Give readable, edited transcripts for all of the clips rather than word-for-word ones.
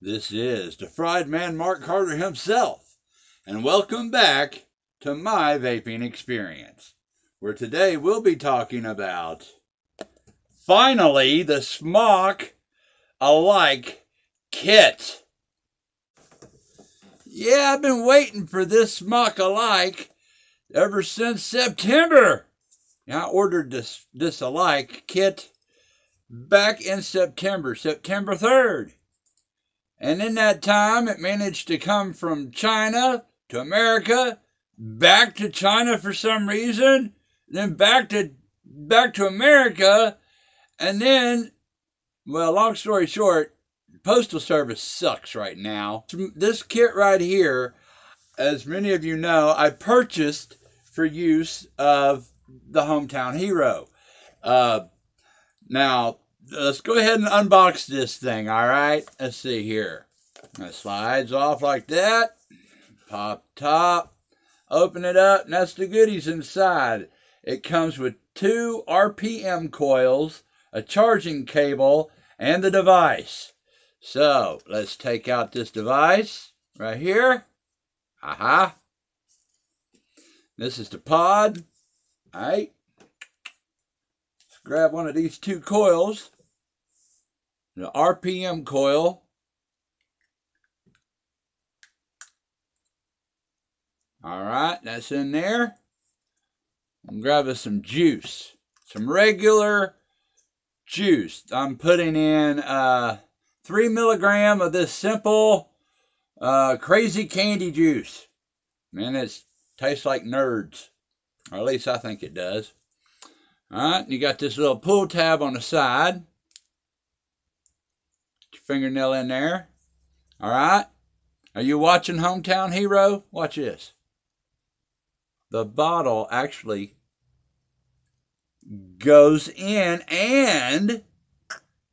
This is the Fried Man Mark Carter himself, and welcome back to my vaping experience, where today we'll be talking about, finally, the Smok Alike Kit. Yeah, I've been waiting for this Smok Alike ever since September. I ordered this Alike Kit back in September 3rd. And in that time, it managed to come from China to America, back to China for some reason, then back to America, and then, well, long story short, Postal Service sucks right now. This kit right here, as many of you know, I purchased for use of the Hometown Hero. Now, let's go ahead and unbox this thing, all right? Let's see here. It slides off like that. Pop top. Open it up, and that's the goodies inside. It comes with 2 RPM coils, a charging cable, and the device. So, let's take out this device right here. Aha. This is the pod. All right. Let's grab one of these 2 coils. The RPM coil. All right, that's in there. I'm grabbing some juice, some regular juice. I'm putting in 3 milligrams of this simple crazy candy juice. Man, it tastes like nerds, or at least I think it does. All right, you got this little pull tab on the side. Put your fingernail in there. All right. Are you watching Hometown Hero? Watch this. The bottle actually goes in and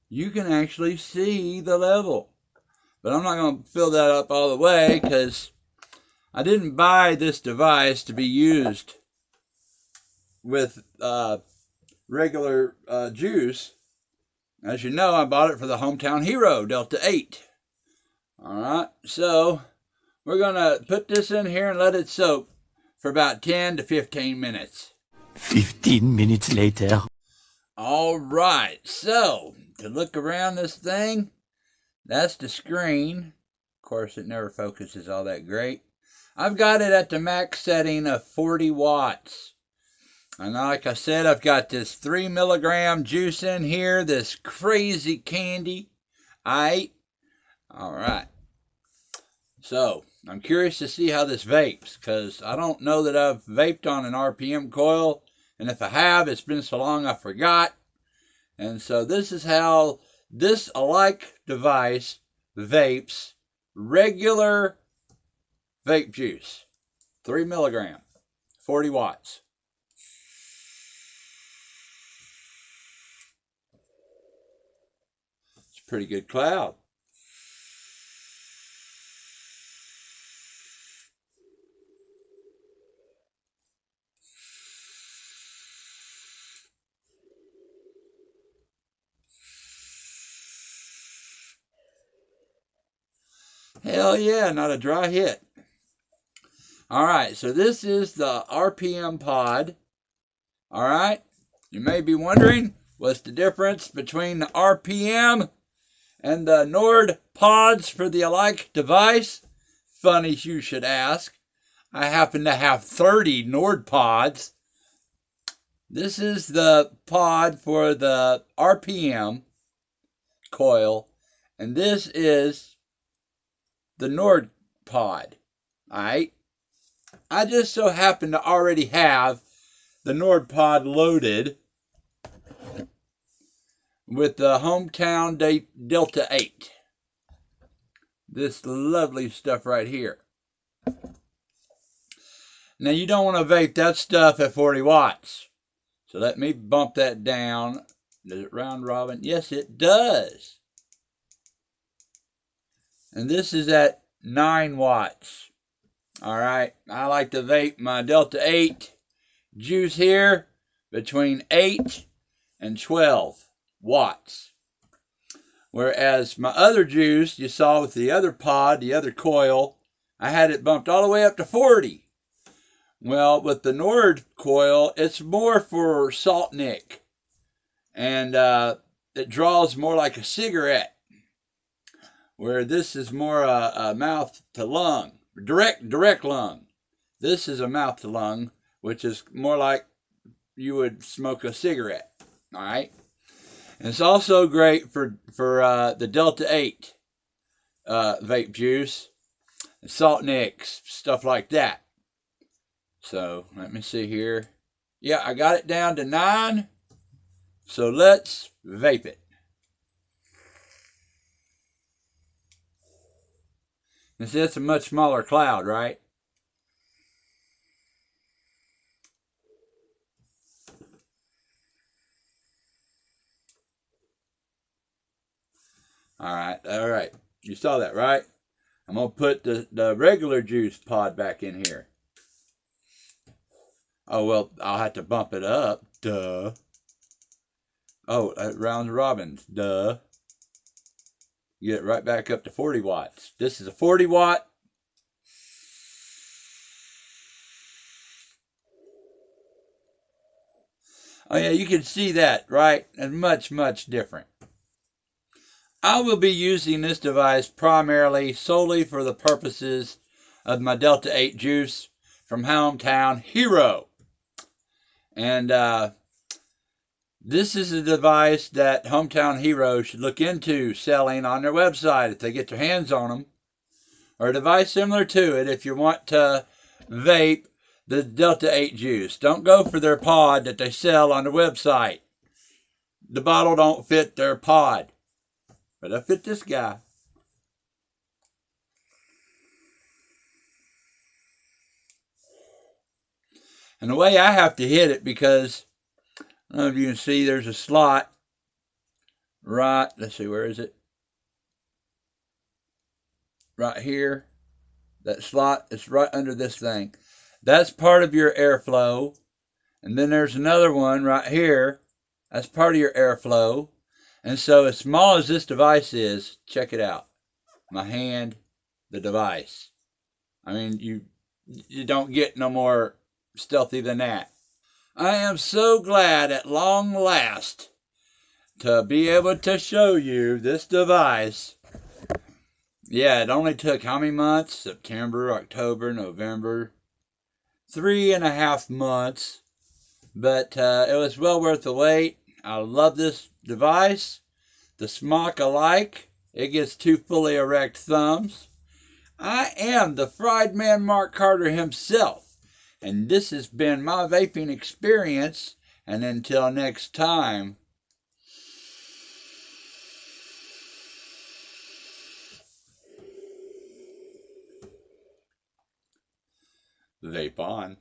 you can actually see the level. But I'm not going to fill that up all the way because I didn't buy this device to be used with regular juice. As you know, I bought it for the Hometown Hero Delta 8. Alright, so we're going to put this in here and let it soak for about 10 to 15 minutes. 15 minutes later. Alright, so to look around this thing, that's the screen. Of course, it never focuses all that great. I've got it at the max setting of 40 watts. And like I said, I've got this 3 milligram juice in here, this crazy candy. Alright. So, I'm curious to see how this vapes, because I don't know that I've vaped on an RPM coil, and if I have, it's been so long I forgot. And so this is how this Alike device vapes regular vape juice. 3 milligram, 40 watts. It's a pretty good cloud. Hell yeah, not a dry hit. Alright, so this is the RPM pod. Alright, you may be wondering, what's the difference between the RPM and the Nord pods for the Alike device? Funny you should ask. I happen to have 30 Nord pods. This is the pod for the RPM coil, and this is the Nord pod. Alright. I just so happen to already have the Nord pod loaded with the Hometown Delta 8. This lovely stuff right here. Now you don't want to vape that stuff at 40 watts. So let me bump that down. Does it round robin? Yes, it does. And this is at 9 watts. Alright, I like to vape my Delta 8 juice here between 8 and 12 watts. Whereas my other juice, you saw with the other pod, the other coil, I had it bumped all the way up to 40. Well, with the Nord coil, it's more for salt nick. And it draws more like a cigarette. Where this is more a mouth to lung, direct lung. This is a mouth to lung, which is more like you would smoke a cigarette. All right. And it's also great for the Delta 8 vape juice, salt nicks, stuff like that. So let me see here. Yeah, I got it down to 9. So let's vape it. And see, it's a much smaller cloud, right? All right. You saw that, right? I'm going to put the regular juice pod back in here. Oh, well, I'll have to bump it up. Duh. Oh, round robins. Duh. Get it right back up to 40 watts. This is a 40 watt. Oh, yeah, you can see that, right? And much, much different. I will be using this device primarily solely for the purposes of my Delta 8 juice from Hometown Hero. And this is a device that Hometown Hero should look into selling on their website if they get their hands on them. Or a device similar to it if you want to vape the Delta 8 juice. Don't go for their pod that they sell on their website. The bottle don't fit their pod. But I fit this guy. And the way I have to hit it, because I don't know if you can see there's a slot right, let's see, where is it? Right here. That slot is right under this thing. That's part of your airflow. And then there's another one right here. That's part of your airflow. And so as small as this device is, check it out. My hand, the device. I mean, you don't get no more stealthy than that. I am so glad at long last to be able to show you this device. Yeah, it only took how many months? September, October, November. 3.5 months. But it was well worth the wait. I love this device. The Smok Alike. It gets 2 fully erect thumbs. I am the fried man Mark Carter himself. And this has been my vaping experience. And until next time. Vape on.